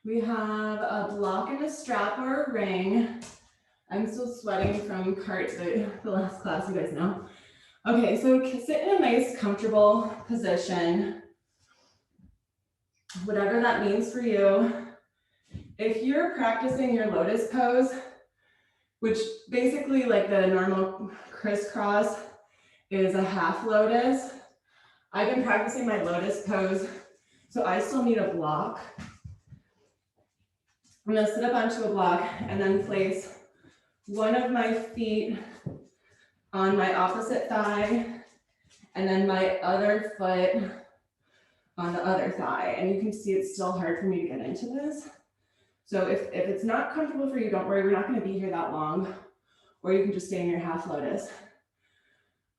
We have a block and a strap or a ring. I'm still sweating from the last class, you guys know. Okay, so sit in a nice, comfortable position, whatever that means for you. If you're practicing your lotus pose, which basically like the normal crisscross is a half lotus, I've been practicing my lotus pose, so I still need a block. I'm gonna sit up onto a block and then place one of my feet on my opposite thigh and then my other foot on the other thigh. And you can see it's still hard for me to get into this. So if it's not comfortable for you, don't worry, we're not gonna be here that long, or you can just stay in your half lotus.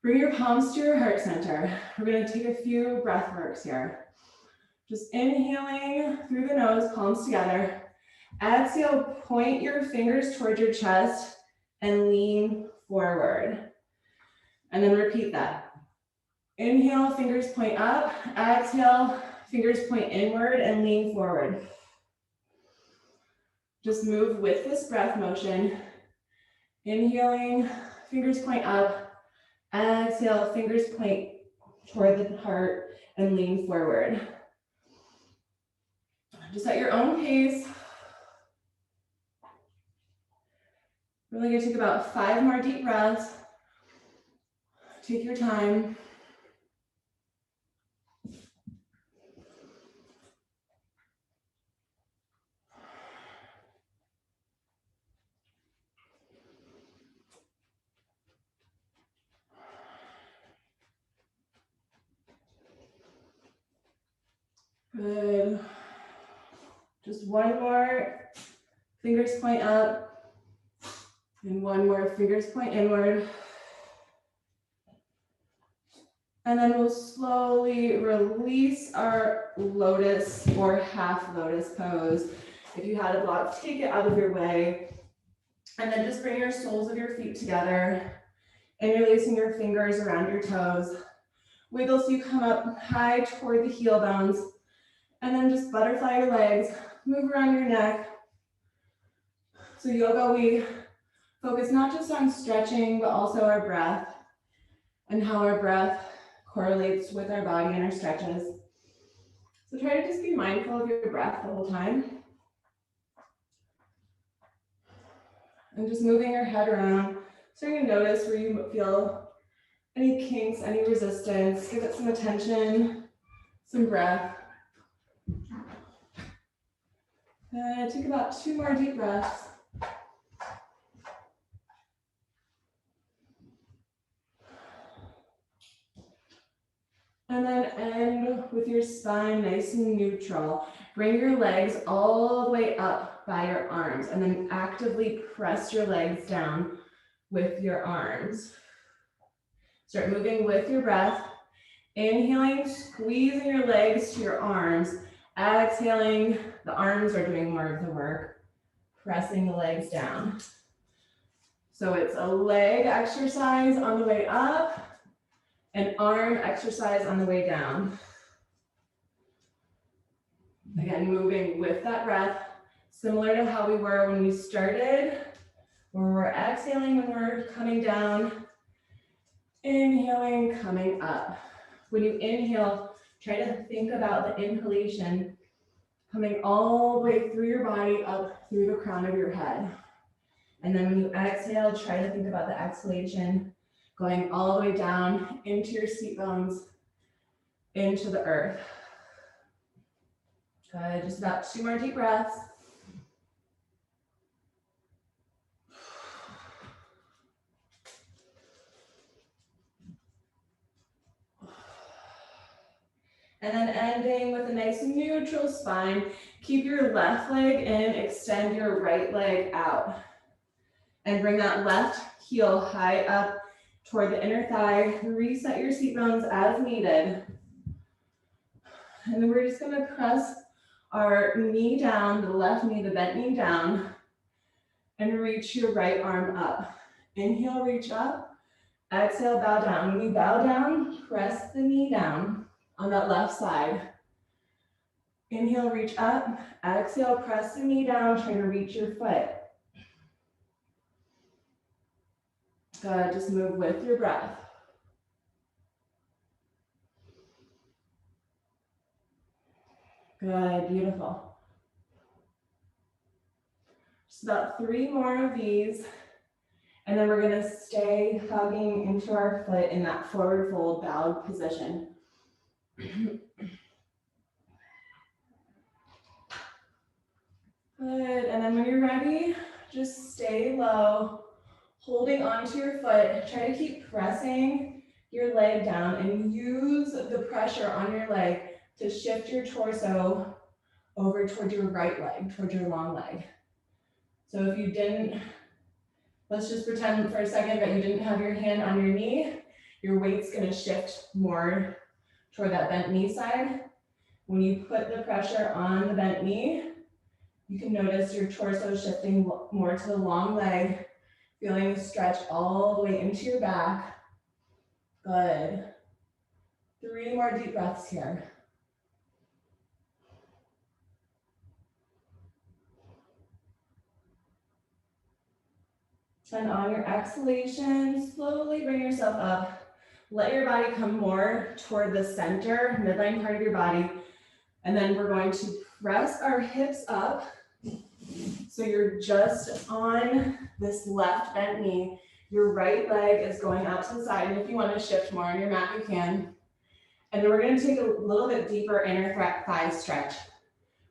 Bring your palms to your heart center. We're gonna take a few breath works here. Just inhaling through the nose, palms together. Exhale, point your fingers towards your chest and lean forward. And then repeat that. Inhale, fingers point up. Exhale, fingers point inward and lean forward. Just move with this breath motion. Inhaling, fingers point up. Exhale, fingers point toward the heart and lean forward. Just at your own pace. Really gonna take about 5 more deep breaths. Take your time. Good. Just one more. Fingers point up. And one more, fingers point inward. And then we'll slowly release our lotus or half lotus pose. If you had a block, take it out of your way. And then just bring your soles of your feet together, interlacing your fingers around your toes. Wiggle so you come up high toward the heel bones. And then just butterfly your legs, move around your neck. So yoga, we focus not just on stretching, but also our breath and how our breath correlates with our body and our stretches. So try to just be mindful of your breath the whole time. And just moving your head around. So you're gonna notice where you feel any kinks, any resistance. Give it some attention, some breath. Take about 2 more deep breaths. And then end with your spine nice and neutral. Bring your legs all the way up by your arms and then actively press your legs down with your arms. Start moving with your breath. Inhaling, squeezing your legs to your arms. Exhaling, the arms are doing more of the work, pressing the legs down. So it's a leg exercise on the way up, an arm exercise on the way down. Again, moving with that breath, similar to how we were when we started, where we're exhaling when we're coming down, inhaling, coming up. When you inhale, try to think about the inhalation coming all the way through your body up through the crown of your head. And then when you exhale, try to think about the exhalation going all the way down into your seat bones, into the earth. Good, just about 2 more deep breaths. And then ending with a nice neutral spine. Keep your left leg in, extend your right leg out. And bring that left heel high up toward the inner thigh. Reset your seat bones as needed. And then we're just gonna press our knee down, the left knee, the bent knee down, and reach your right arm up. Inhale, reach up. Exhale, bow down. When you bow down, press the knee down on that left side. Inhale, reach up. Exhale, press the knee down, try to reach your foot. Good, just move with your breath. Good, beautiful. Just about 3 more of these. And then we're gonna stay hugging into our foot in that forward fold bowed position. Good, and then when you're ready, just stay low, holding onto your foot. Try to keep pressing your leg down and use the pressure on your leg to shift your torso over towards your right leg, towards your long leg. So if you didn't, let's just pretend for a second that you didn't have your hand on your knee. Your weight's gonna shift more toward that bent knee side. When you put the pressure on the bent knee, you can notice your torso shifting more to the long leg, feeling the stretch all the way into your back. Good. 3 more deep breaths here. And on your exhalation, slowly bring yourself up. Let your body come more toward the center, midline part of your body. And then we're going to press our hips up. So you're just on this left bent knee. Your right leg is going out to the side. And if you want to shift more on your mat, you can. And then we're going to take a little bit deeper inner thigh stretch.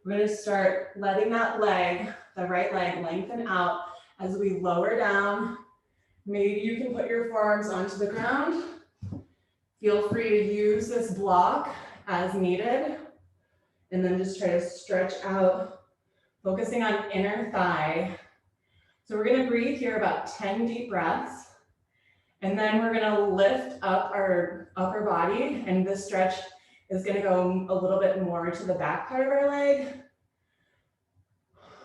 We're going to start letting that leg, the right leg, lengthen out as we lower down. Maybe you can put your forearms onto the ground. Feel free to use this block as needed. And then just try to stretch out, focusing on inner thigh. So we're going to breathe here about 10 deep breaths. And then we're going to lift up our upper body. And this stretch is going to go a little bit more to the back part of our leg.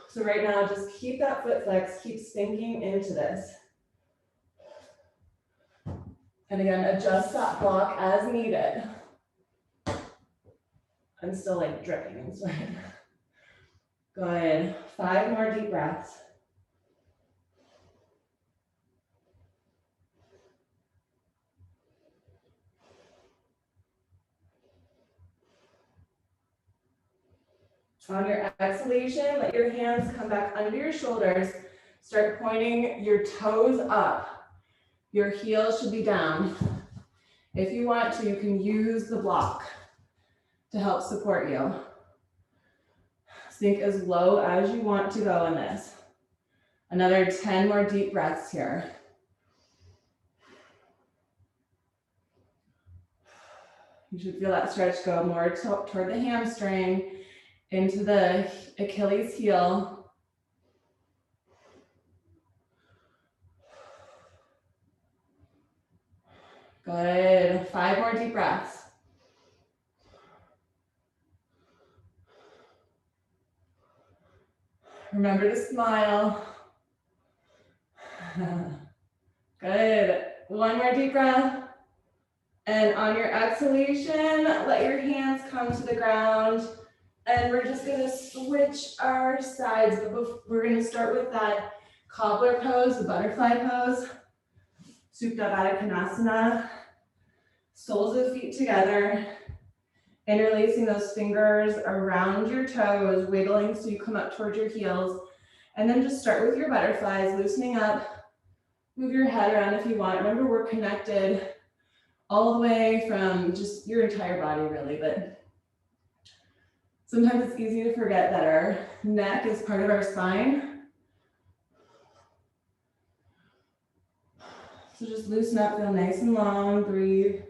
So right now, just keep that foot flex, keep sinking into this. And again, adjust that block as needed. I'm still like dripping in sweat. Good. 5 more deep breaths. On your exhalation, let your hands come back under your shoulders. Start pointing your toes up. Your heels should be down. If you want to, you can use the block to help support you. Sink as low as you want to go in this. Another 10 more deep breaths here. You should feel that stretch go more toward the hamstring, into the Achilles heel. Good. 5 more deep breaths. Remember to smile. Good. 1 more deep breath. And on your exhalation, let your hands come to the ground. And we're just gonna switch our sides. We're gonna start with that cobbler pose, the butterfly pose. Supta Baddha Konasana. Soles of feet together. Interlacing those fingers around your toes, wiggling so you come up towards your heels. And then just start with your butterflies, loosening up. Move your head around if you want. Remember, we're connected all the way from just your entire body, really, but sometimes it's easy to forget that our neck is part of our spine. So just loosen up, feel nice and long, breathe.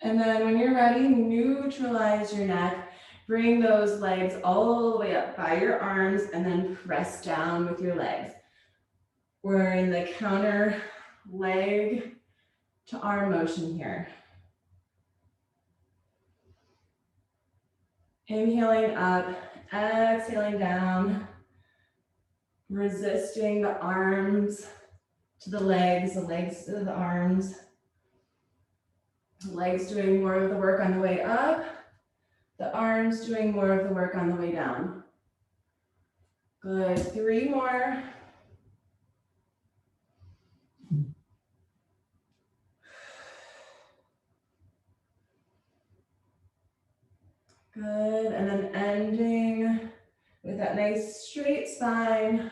And then when you're ready, neutralize your neck. Bring those legs all the way up by your arms and then press down with your legs. We're in the counter leg to arm motion here. Inhaling up, exhaling down, resisting the arms to the legs to the arms. The legs doing more of the work on the way up. The arms doing more of the work on the way down. Good, 3 more. Good, and then ending with that nice straight spine.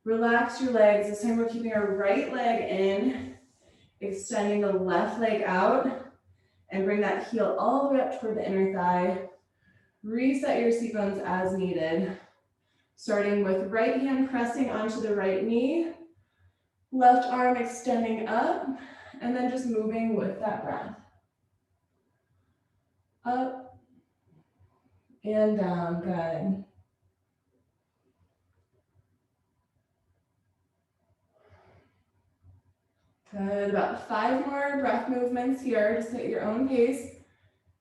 Relax your legs. This time we're keeping our right leg in, extending the left leg out, and bring that heel all the way up toward the inner thigh. Reset your seat bones as needed. Starting with right hand pressing onto the right knee, left arm extending up, and then just moving with that breath. Up and down, good. Good, about 5 more breath movements here, just at your own pace.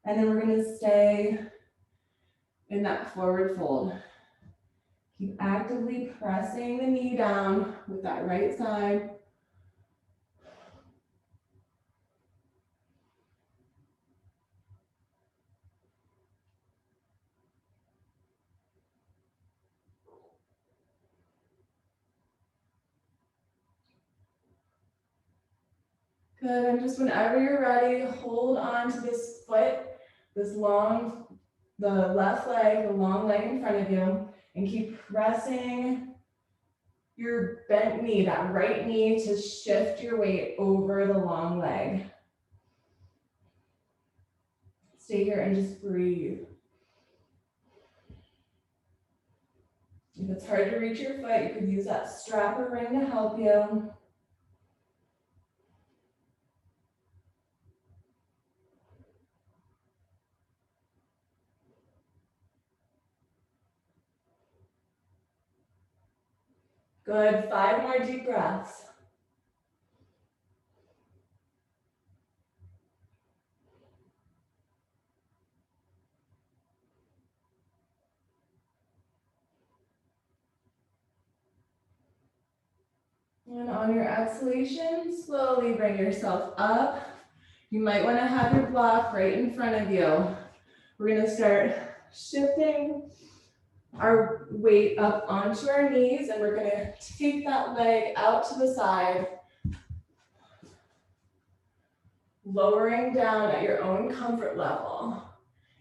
And then we're gonna stay in that forward fold. Keep actively pressing the knee down with that right side. Good, and just whenever you're ready, hold on to this foot, this long, the left leg, the long leg in front of you, and keep pressing your bent knee, that right knee, to shift your weight over the long leg. Stay here and just breathe. If it's hard to reach your foot, you could use that strap or ring to help you. Good, 5 more deep breaths. And on your exhalation, slowly bring yourself up. You might want to have your block right in front of you. We're going to start shifting our weight up onto our knees, and we're going to take that leg out to the side, lowering down at your own comfort level.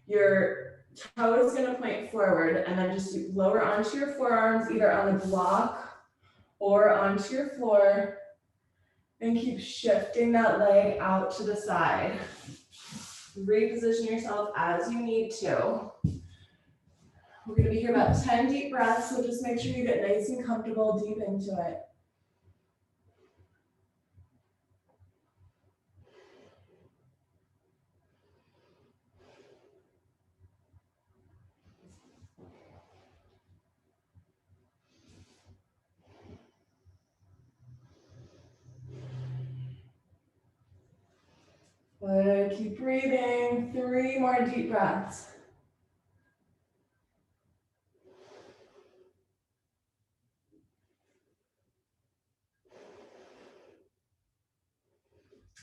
Your toe is going to point forward, and then just lower onto your forearms, either on the block or onto your floor, and keep shifting that leg out to the side. Reposition yourself as you need to. We're going to be here about 10 deep breaths, so just make sure you get nice and comfortable deep into it. Good, keep breathing. 3 more deep breaths.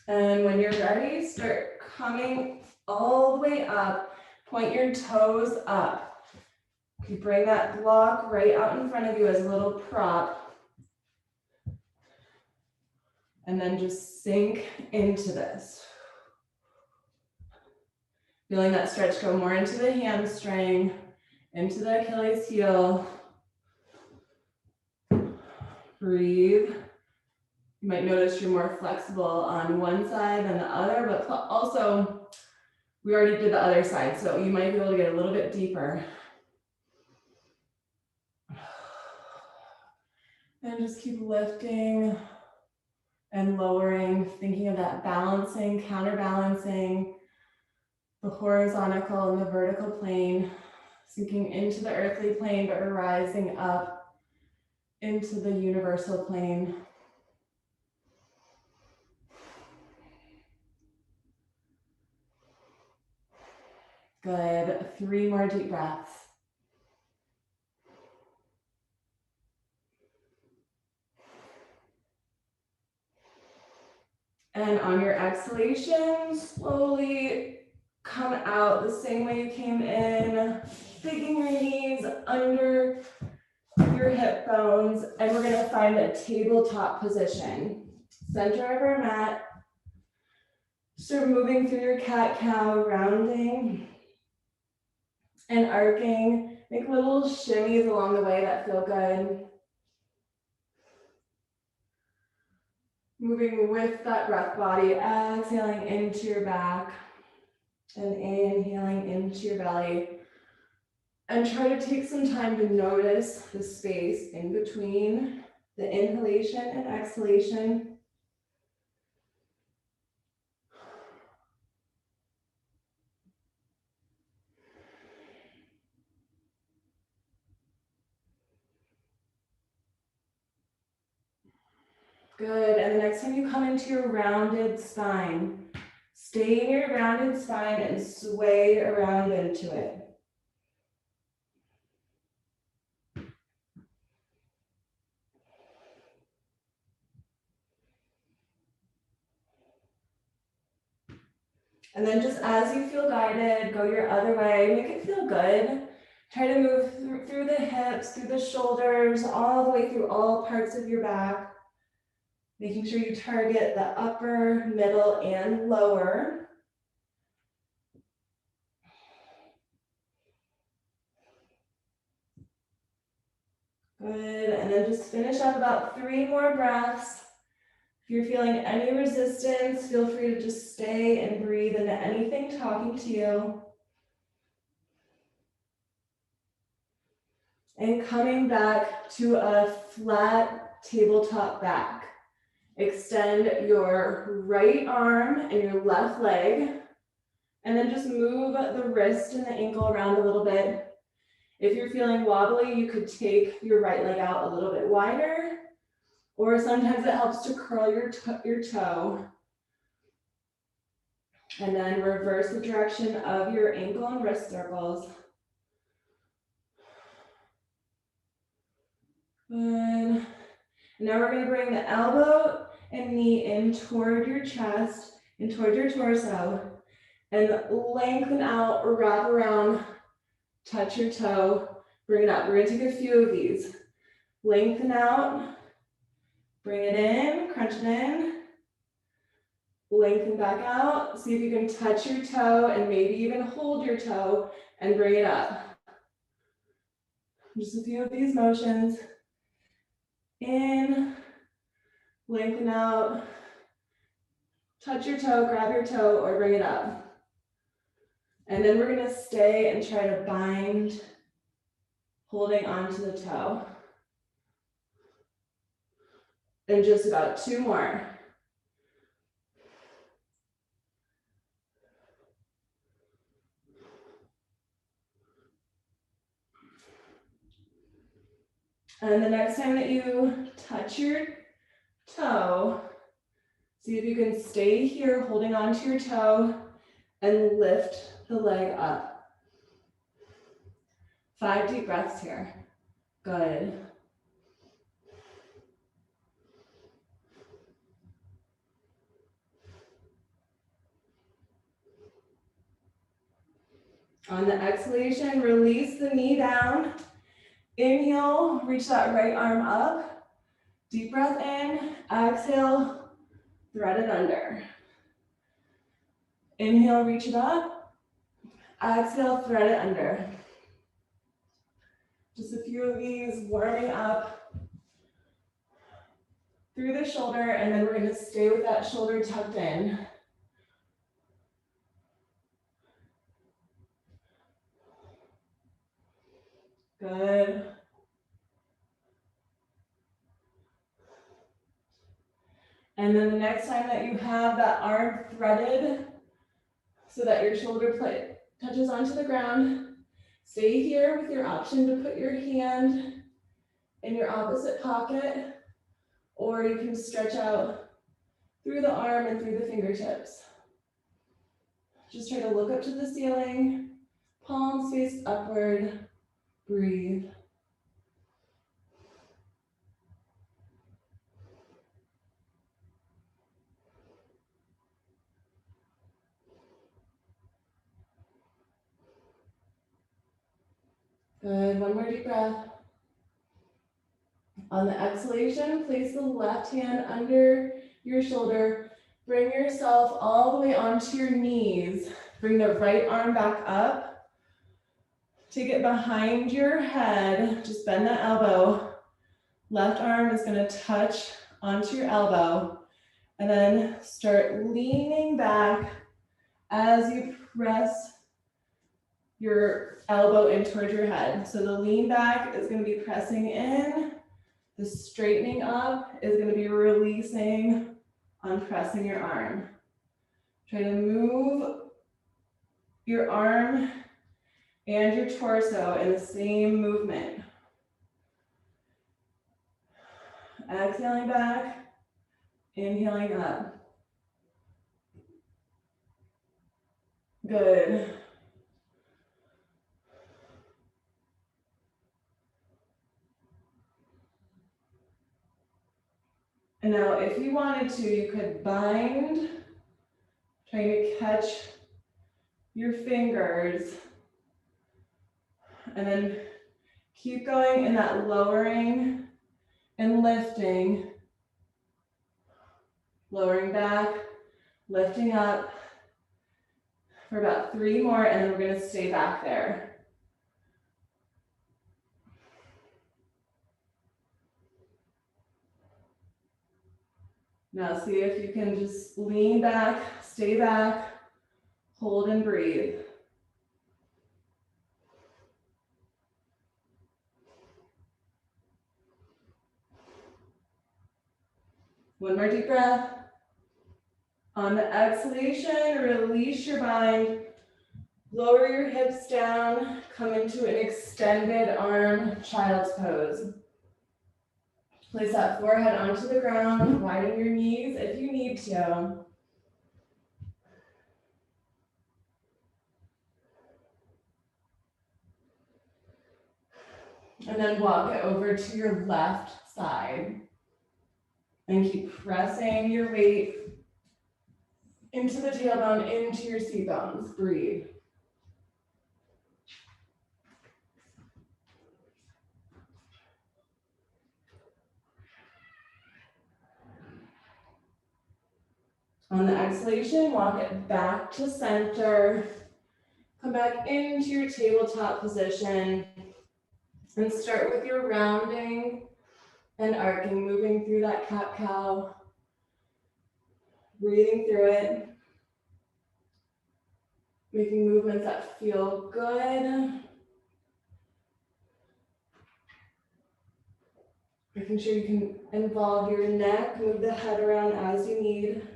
And when you're ready, start coming all the way up. Point your toes up. You bring that block right out in front of you as a little prop. And then just sink into this. Feeling that stretch go more into the hamstring, into the Achilles heel. Breathe. You might notice you're more flexible on one side than the other, but also we already did the other side, so you might be able to get a little bit deeper. And just keep lifting and lowering, thinking of that balancing, counterbalancing the horizontal and the vertical plane, sinking into the earthly plane, but rising up into the universal plane. Good, 3 more deep breaths. And on your exhalation, slowly come out the same way you came in, digging your knees under your hip bones, and we're gonna find a tabletop position. Center of our mat. Start moving through your cat-cow, rounding and arcing. Make little shimmies along the way that feel good. Moving with that breath body, exhaling into your back and inhaling into your belly. And try to take some time to notice the space in between the inhalation and exhalation. Good, and the next time you come into your rounded spine, stay in your rounded spine and sway around into it. And then just as you feel guided, go your other way, make it feel good. Try to move through the hips, through the shoulders, all the way through all parts of your back. Making sure you target the upper, middle, and lower. Good, and then just finish up about 3 more breaths. If you're feeling any resistance, feel free to just stay and breathe into anything talking to you. And coming back to a flat tabletop back. Extend your right arm and your left leg, and then just move the wrist and the ankle around a little bit. If you're feeling wobbly, you could take your right leg out a little bit wider, or sometimes it helps to curl your toe. And then reverse the direction of your ankle and wrist circles. Good. Now we're going to bring the elbow and knee in toward your chest and toward your torso. And lengthen out or wrap around, touch your toe, bring it up. We're going to take a few of these. Lengthen out, bring it in, crunch it in. Lengthen back out. See if you can touch your toe and maybe even hold your toe and bring it up. Just a few of these motions. In, lengthen out, touch your toe, grab your toe, or bring it up. And then we're gonna stay and try to bind, holding onto the toe. And just about 2 more. And the next time that you touch your toe, see if you can stay here holding onto your toe and lift the leg up. 5 deep breaths here. Good. On the exhalation, release the knee down. Inhale, reach that right arm up. Deep breath in, exhale, thread it under. Inhale, reach it up. Exhale, thread it under. Just a few of these, warming up through the shoulder, and then we're going to stay with that shoulder tucked in. Good. And then the next time that you have that arm threaded so that your shoulder plate touches onto the ground, stay here with your option to put your hand in your opposite pocket, or you can stretch out through the arm and through the fingertips. Just try to look up to the ceiling, palms face upward, breathe. Good, one more deep breath. On the exhalation, place the left hand under your shoulder. Bring yourself all the way onto your knees. Bring the right arm back up. Take it behind your head. Just bend the elbow. Left arm is going to touch onto your elbow. And then start leaning back as you press your elbow in towards your head. So the lean back is going to be pressing in. The straightening up is going to be releasing on pressing your arm. Try to move your arm and your torso in the same movement. Exhaling back, inhaling up. Good. And now if you wanted to, you could bind, trying to catch your fingers, and then keep going in that lowering and lifting, lowering back, lifting up for about 3 more, and then we're going to stay back there. Now see if you can just lean back, stay back, hold and breathe. One more deep breath. On the exhalation, release your bind. Lower your hips down, come into an extended arm child's pose. Place that forehead onto the ground, widen your knees if you need to. And then walk it over to your left side. And keep pressing your weight into the tailbone, into your seat bones. Breathe. On the exhalation, walk it back to center. Come back into your tabletop position. And start with your rounding and arcing, moving through that cat-cow. Breathing through it. Making movements that feel good. Making sure you can involve your neck, move the head around as you need.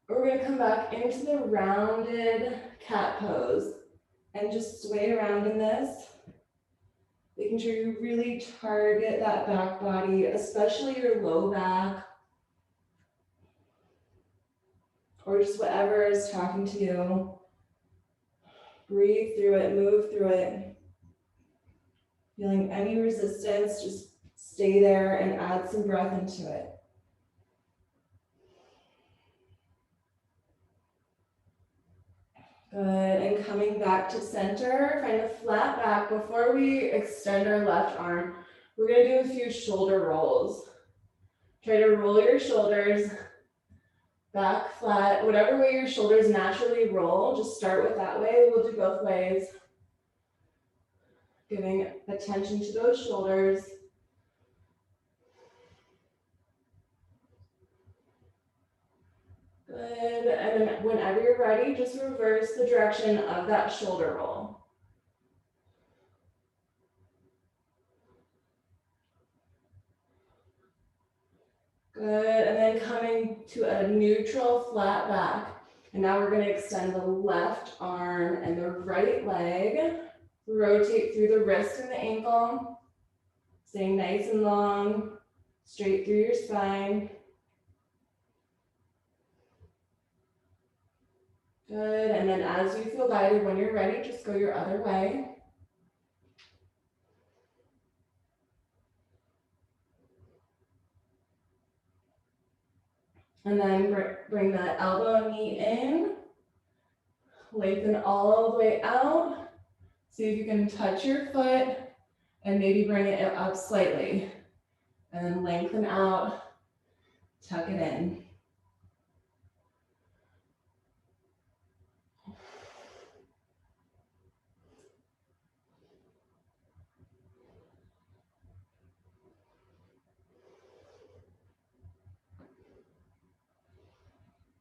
We're going to come back into the rounded cat pose and just sway around in this. Making sure you really target that back body, especially your low back, or just whatever is talking to you. Breathe through it, move through it. Feeling any resistance, just stay there and add some breath into it. Good, and coming back to center, find a flat back. Before we extend our left arm, we're gonna do a few shoulder rolls. Try to roll your shoulders back flat, whatever way your shoulders naturally roll, just start with that way. We'll do both ways. Giving attention to those shoulders. Good, and then whenever you're ready, just reverse the direction of that shoulder roll. Good, and then coming to a neutral flat back. And now we're gonna extend the left arm and the right leg. Rotate through the wrist and the ankle. Staying nice and long, straight through your spine. Good, and then as you feel guided, when you're ready, just go your other way. And then bring the elbow and knee in. Lengthen all the way out. See if you can touch your foot and maybe bring it up slightly. And then lengthen out, tuck it in.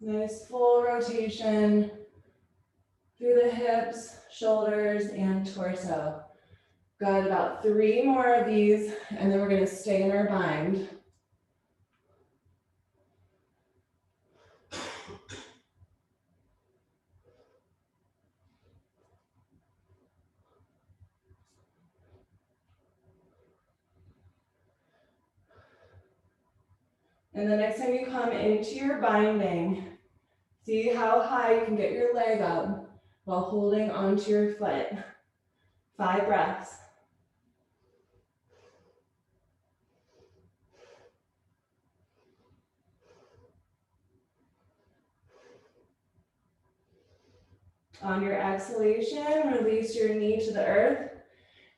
Nice full rotation through the hips, shoulders, and torso. Good, about 3 more of these, and then we're gonna stay in our bind. And the next time you come into your binding, see how high you can get your leg up while holding onto your foot. 5 breaths. On your exhalation, release your knee to the earth.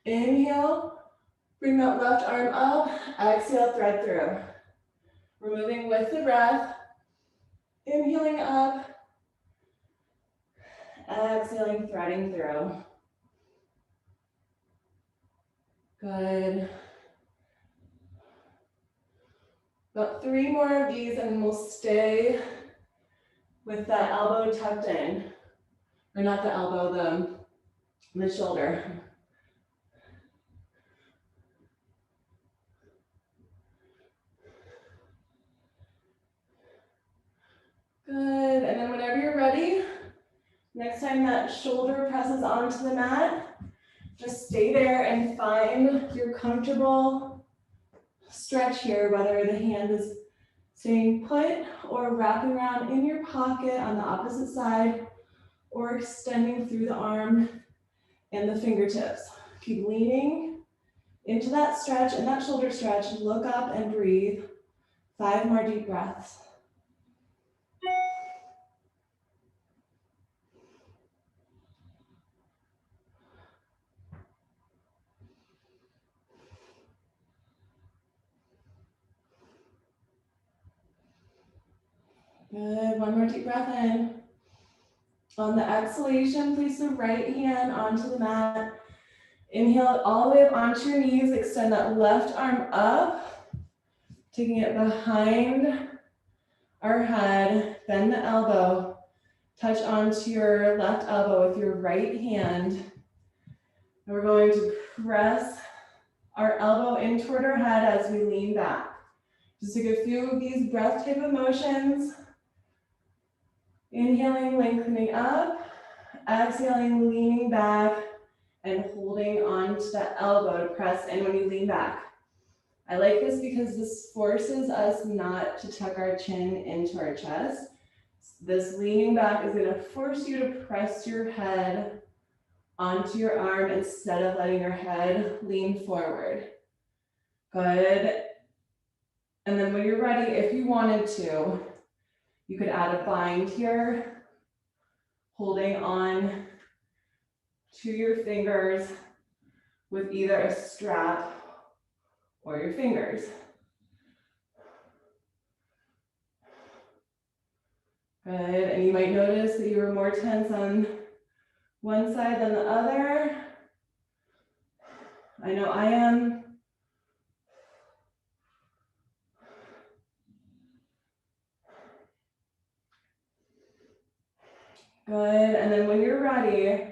Inhale, bring that left arm up. Exhale, thread through. We're moving with the breath. Inhaling up. Exhaling, threading through. Good. About 3 more of these and we'll stay with that elbow tucked in. Or not the elbow, the shoulder. Good, and then whenever you're ready, next time that shoulder presses onto the mat, just stay there and find your comfortable stretch here, whether the hand is staying put or wrapping around in your pocket on the opposite side, or extending through the arm and the fingertips. Keep leaning into that stretch and that shoulder stretch. Look up and breathe. 5 more deep breaths. Good, 1 more deep breath in. On the exhalation, place the right hand onto the mat. Inhale it all the way up onto your knees. Extend that left arm up, taking it behind our head. Bend the elbow. Touch onto your left elbow with your right hand. And we're going to press our elbow in toward our head as we lean back. Just take a few of these breath type of motions. Inhaling, lengthening up. Exhaling, leaning back and holding on to that elbow to press in when you lean back. I like this because this forces us not to tuck our chin into our chest. This leaning back is going to force you to press your head onto your arm instead of letting your head lean forward. Good. And then when you're ready, if you wanted to, you could add a bind here, holding on to your fingers with either a strap or your fingers. Good, and you might notice that you were more tense on one side than the other. I know I am. Good, and then when you're ready,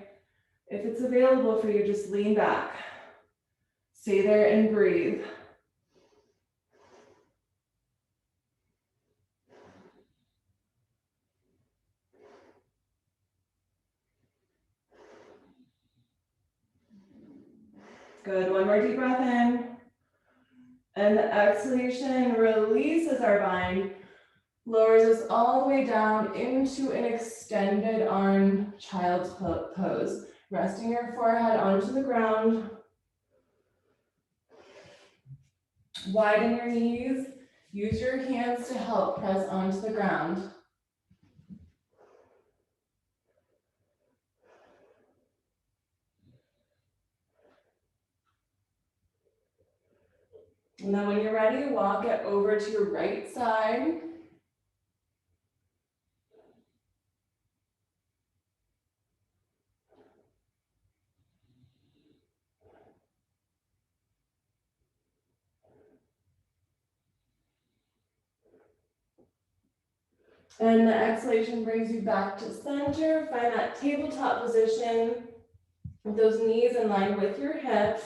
if it's available for you, just lean back. Stay there and breathe. Good, 1 more deep breath in. And the exhalation releases our bind, lowers us all the way down into an extended arm child's pose. Resting your forehead onto the ground. Widen your knees. Use your hands to help press onto the ground. And then when you're ready, walk it over to your right side. And the exhalation brings you back to center. Find that tabletop position with those knees in line with your hips.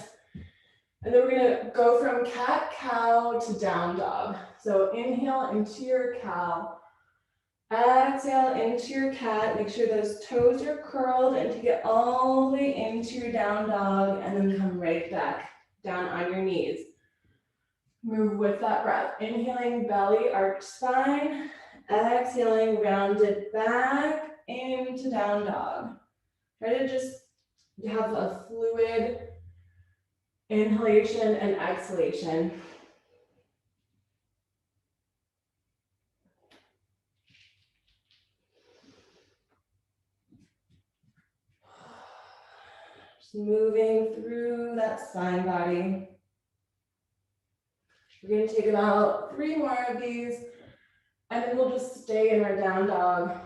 And then we're gonna go from cat-cow to down dog. So inhale into your cow. Exhale into your cat. Make sure those toes are curled and take it all the way into your down dog and then come right back down on your knees. Move with that breath. Inhaling, belly, arched spine. Exhaling, rounded back into down dog. Try to just have a fluid inhalation and exhalation. Just moving through that spine body. We're going to take about 3 more of these, and then we'll just stay in our down dog.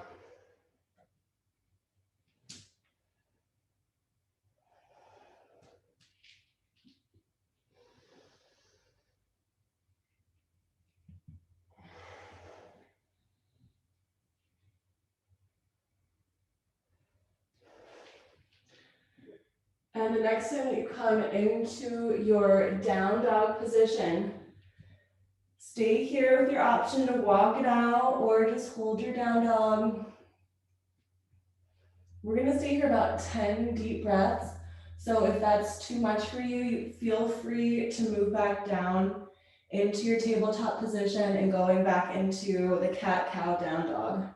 And the next time that you come into your down dog position, stay here with your option to walk it out or just hold your down dog. We're gonna stay here about 10 deep breaths. So if that's too much for you, feel free to move back down into your tabletop position and going back into the cat-cow down dog.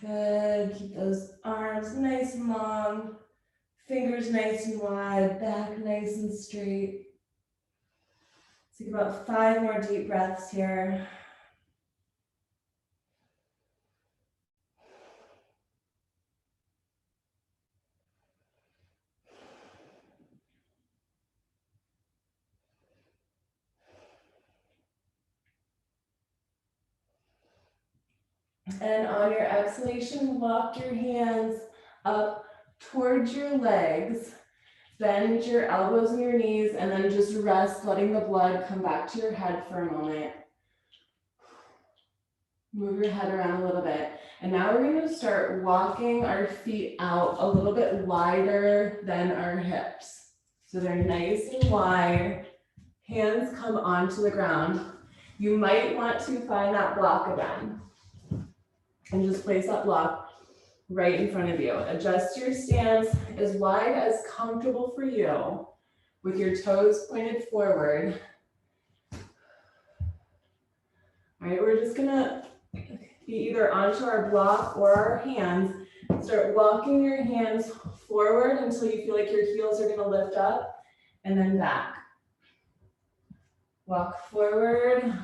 Good, keep those arms nice and long, fingers nice and wide, back nice and straight. Take about 5 more deep breaths here. And on your exhalation, walk your hands up towards your legs. Bend your elbows and your knees, and then just rest, letting the blood come back to your head for a moment. Move your head around a little bit. And now we're going to start walking our feet out a little bit wider than our hips. So they're nice and wide. Hands come onto the ground. You might want to find that block again. And just place that block right in front of you. Adjust your stance as wide as comfortable for you with your toes pointed forward. All right, we're just gonna be either onto our block or our hands. Start walking your hands forward until you feel like your heels are gonna lift up, and then back. Walk forward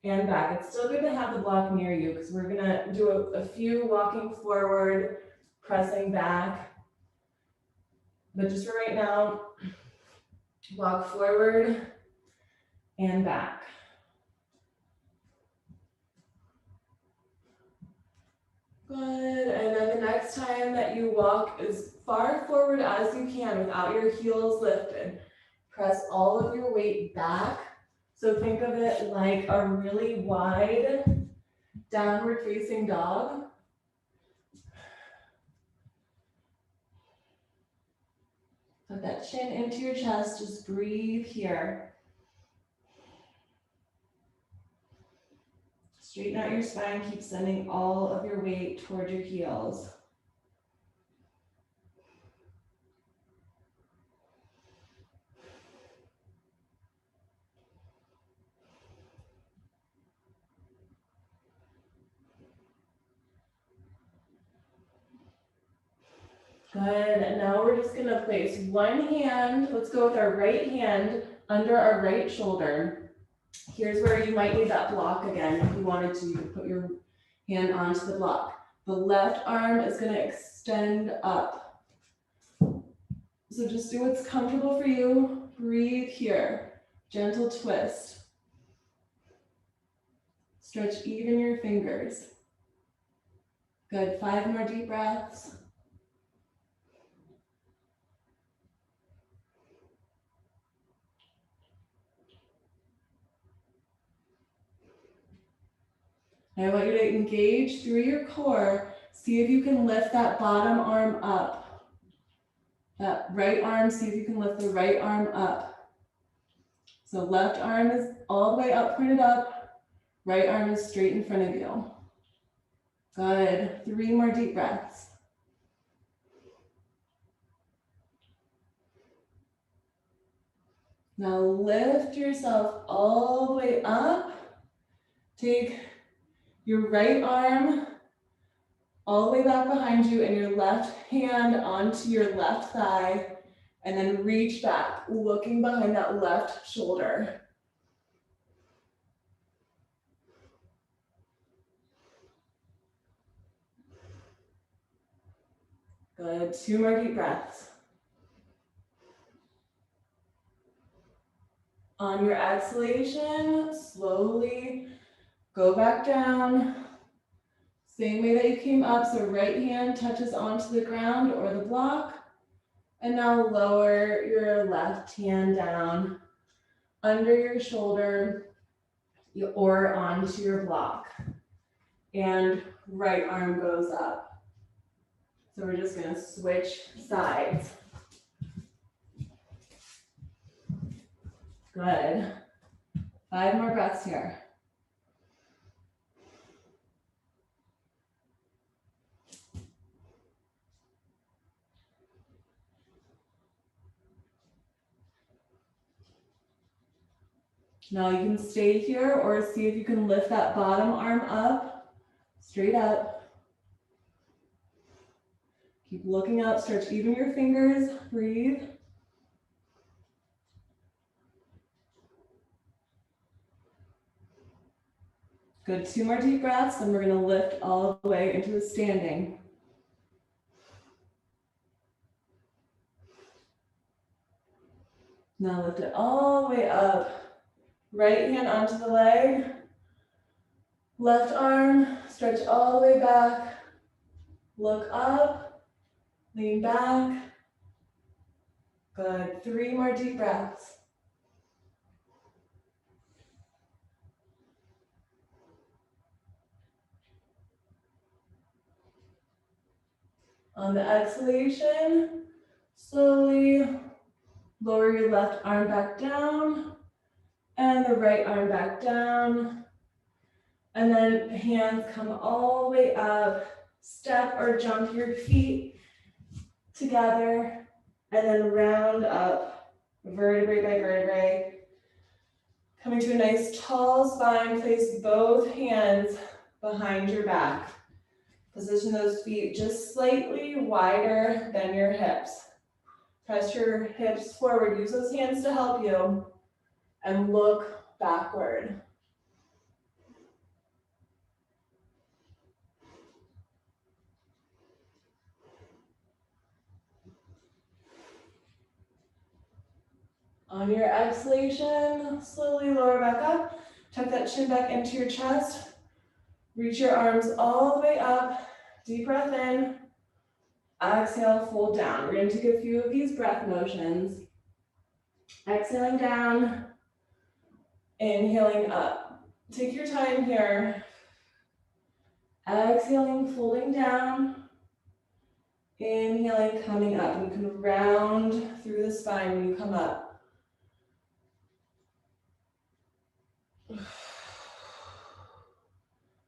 and back. It's still good to have the block near you because we're gonna do a few walking forward, pressing back. But just for right now, walk forward and back. Good, and then the next time that you walk as far forward as you can without your heels lifted. Press all of your weight back. So think of it like a really wide downward facing dog. Put that chin into your chest, just breathe here. Straighten out your spine, keep sending all of your weight toward your heels. Good, and now we're just gonna place one hand, let's go with our right hand under our right shoulder. Here's where you might need that block again. If you wanted to, you could put your hand onto the block. The left arm is gonna extend up. So just do what's comfortable for you. Breathe here. Gentle twist. Stretch even your fingers. Good, 5 more deep breaths. I want you to engage through your core. See if you can lift that bottom arm up. That right arm, see if you can lift the right arm up. So left arm is all the way up, pointed up. Right arm is straight in front of you. Good. 3 more deep breaths. Now lift yourself all the way up. Take your right arm all the way back behind you and your left hand onto your left thigh, and then reach back, looking behind that left shoulder. Good, 2 more deep breaths. On your exhalation, slowly go back down. Same way that you came up, so right hand touches onto the ground or the block. And now lower your left hand down under your shoulder or onto your block. And right arm goes up. So we're just gonna switch sides. Good. 5 more breaths here. Now you can stay here or see if you can lift that bottom arm up, straight up. Keep looking up, stretch even your fingers, breathe. Good, 2 more deep breaths, and we're gonna lift all the way into a standing. Now lift it all the way up. Right hand onto the leg. Left arm, stretch all the way back. Look up, lean back. Good, 3 more deep breaths. On the exhalation, slowly lower your left arm back down and the right arm back down. And then hands come all the way up. Step or jump your feet together and then round up vertebrae by vertebrae. Coming to a nice tall spine, place both hands behind your back. Position those feet just slightly wider than your hips. Press your hips forward, use those hands to help you, and look backward. On your exhalation, slowly lower back up. Tuck that chin back into your chest. Reach your arms all the way up. Deep breath in. Exhale, fold down. We're going to take a few of these breath motions. Exhaling down. Inhaling up. Take your time here. Exhaling, folding down. Inhaling, coming up. You can round through the spine when you come up.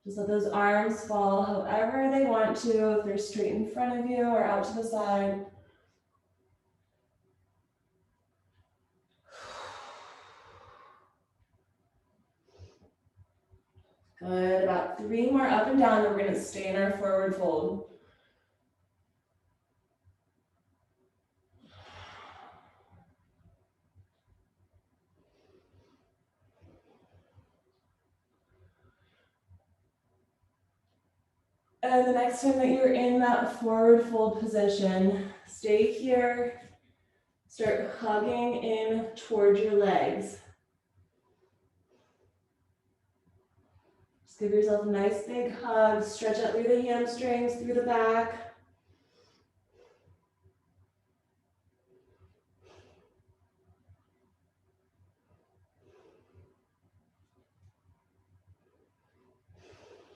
Just let those arms fall however they want to, if they're straight in front of you or out to the side. Good, about 3 more up and down, and we're gonna stay in our forward fold. And the next time that you're in that forward fold position, stay here. Start hugging in towards your legs. Just give yourself a nice big hug. Stretch out through the hamstrings, through the back.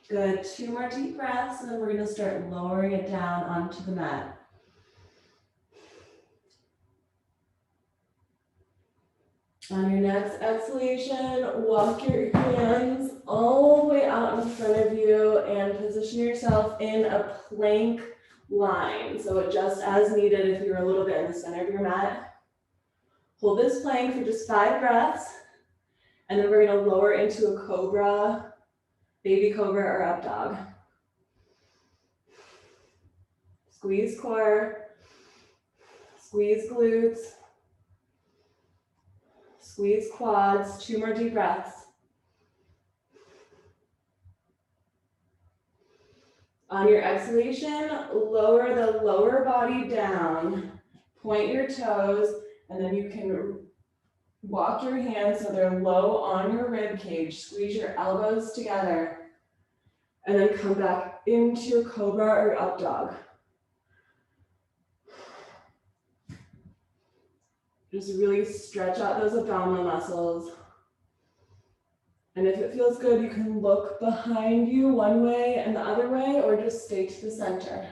Good. 2 more deep breaths, and then we're going to start lowering it down onto the mat. On your next exhalation, walk your hands all the way out in front of you and position yourself in a plank line. So adjust as needed if you're a little bit in the center of your mat. Hold this plank for just 5 breaths, and then we're going to lower into a cobra, baby cobra, or up dog. Squeeze core, squeeze glutes, squeeze quads. 2 more deep breaths. On your exhalation, lower the lower body down, point your toes, and then you can walk your hands so they're low on your rib cage. Squeeze your elbows together, and then come back into cobra or up dog. Just really stretch out those abdominal muscles. And if it feels good, you can look behind you one way and the other way, or just stay to the center.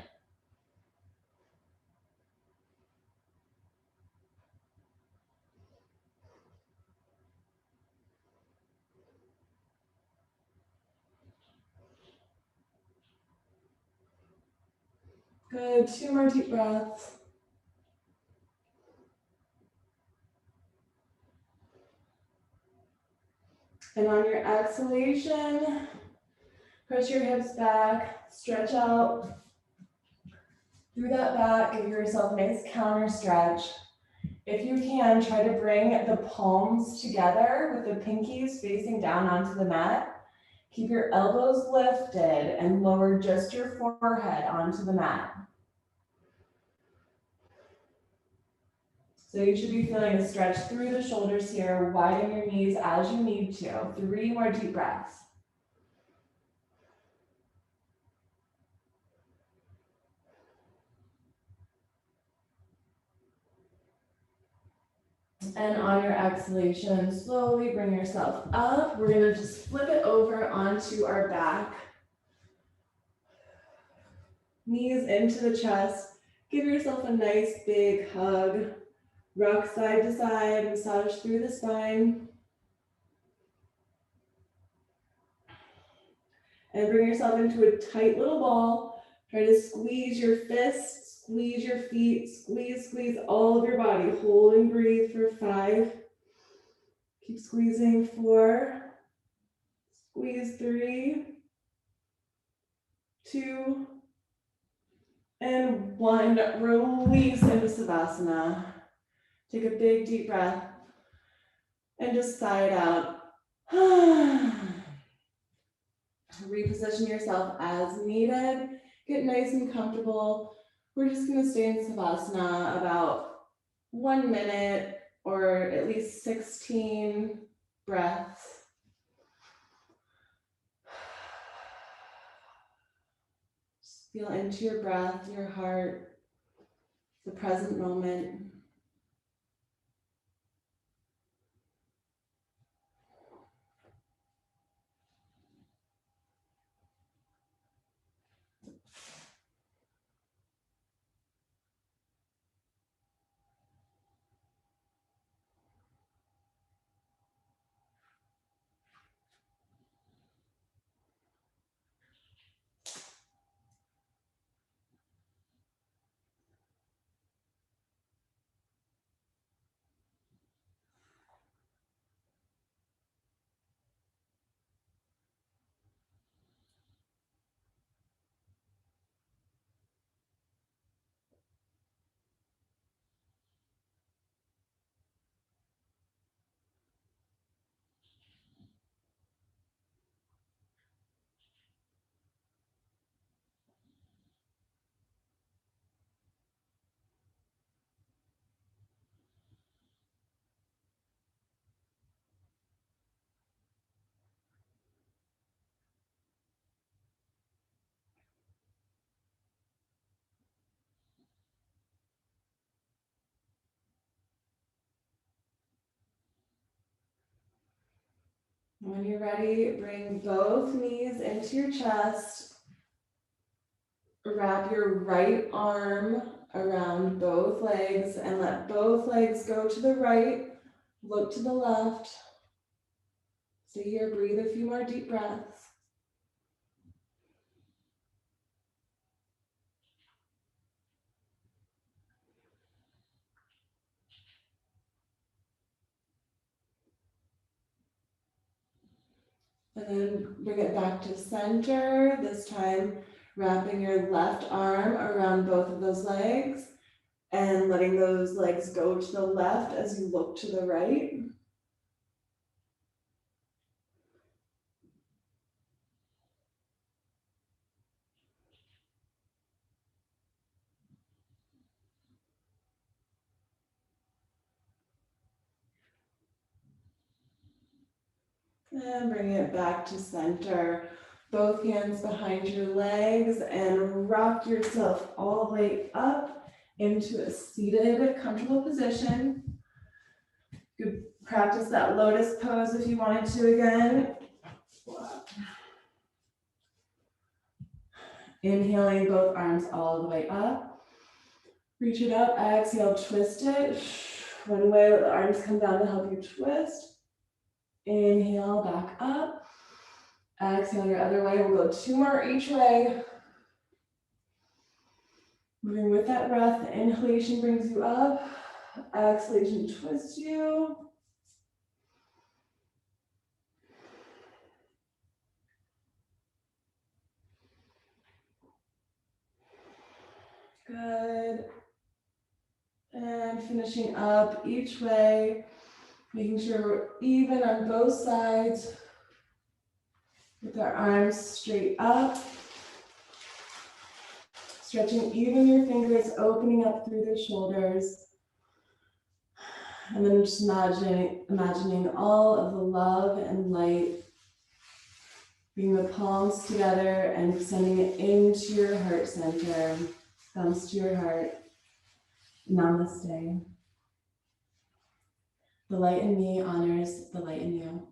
Good, 2 more deep breaths. And on your exhalation, press your hips back, stretch out through that back, give yourself a nice counter stretch. If you can, try to bring the palms together with the pinkies facing down onto the mat. Keep your elbows lifted and lower just your forehead onto the mat. So you should be feeling a stretch through the shoulders here. Widen your knees as you need to. 3 more deep breaths. And on your exhalation, slowly bring yourself up. We're gonna just flip it over onto our back. Knees into the chest. Give yourself a nice big hug. Rock side to side, massage through the spine. And bring yourself into a tight little ball. Try to squeeze your fists, squeeze your feet, squeeze all of your body. Hold and breathe for 5. Keep squeezing 4. Squeeze 3, 2, and 1. Release into Savasana. Take a big deep breath and just sigh it out. Reposition yourself as needed. Get nice and comfortable. We're just going to stay in Savasana about 1 minute or at least 16 breaths. Just feel into your breath, your heart, the present moment. When you're ready, bring both knees into your chest. Wrap your right arm around both legs and let both legs go to the right. Look to the left. Stay here, breathe a few more deep breaths. And then bring it back to center, this time wrapping your left arm around both of those legs and letting those legs go to the left as you look to the right. And bring it back to center. Both hands behind your legs and rock yourself all the way up into a seated, comfortable position. You could practice that lotus pose if you wanted to again. Inhaling both arms all the way up. Reach it up, exhale, twist it. One way, let the arms come down to help you twist. Inhale, back up. Exhale your other way. We'll go 2 more each way. Moving with that breath, the inhalation brings you up. Exhalation twists you. Good. And finishing up each way, making sure we're even on both sides with our arms straight up. Stretching even your fingers, opening up through the shoulders. And then just imagining all of the love and light, bring the palms together and sending it into your heart center, thumbs to your heart. Namaste. The light in me honors the light in you.